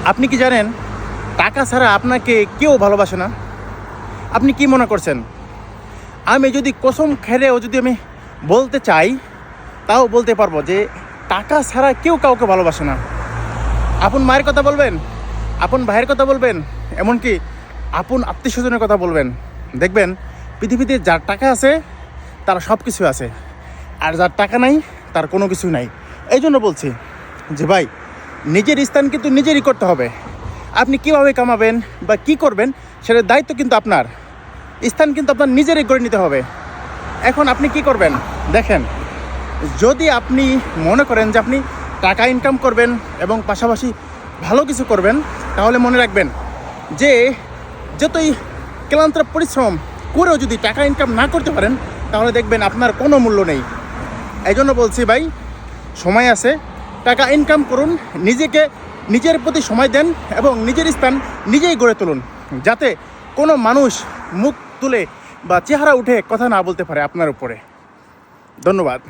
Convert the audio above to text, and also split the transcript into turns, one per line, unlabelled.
আপনি কি জানেন টাকা ছাড়া আপনাকে কেউ ভালোবাসে না? আপনি কি মনে করছেন? আমি যদি কসম খেলেও যদি আমি বলতে চাই, তাও বলতে পারবো যে টাকা ছাড়া কেউ কাউকে ভালোবাসে না। আপন মায়ের কথা বলবেন, আপন ভাইয়ের কথা বলবেন, এমনকি আপন আত্মীয় স্বজনের কথা বলবেন, দেখবেন পৃথিবীতে যার টাকা আছে তার সব কিছু আছে, আর যার টাকা নাই তার কোনো কিছু নাই। এই জন্য বলছি যে ভাই, নিজের স্থান কিন্তু নিজেরই করতে হবে। আপনি কীভাবে কামাবেন বা কী করবেন সেটার দায়িত্ব কিন্তু আপনার। স্থান কিন্তু আপনার নিজেরই করে নিতে হবে। এখন আপনি কি করবেন দেখেন, যদি আপনি মনে করেন যে আপনি টাকা ইনকাম করবেন এবং পাশাপাশি ভালো কিছু করবেন, তাহলে মনে রাখবেন যে যতই ক্লান্ত পরিশ্রম করেও যদি টাকা ইনকাম না করতে পারেন, তাহলে দেখবেন আপনার কোনো মূল্য নেই। এই জন্য বলছি ভাই, সময় আছে, টাকা ইনকাম করুন, নিজেকে নিজের প্রতি সময় দেন এবং নিজের স্থান নিজেই গড়ে তুলুন, যাতে কোনো মানুষ মুখ তুলে বা চেহারা উঠে কথা না বলতে পারে আপনার উপরে। ধন্যবাদ।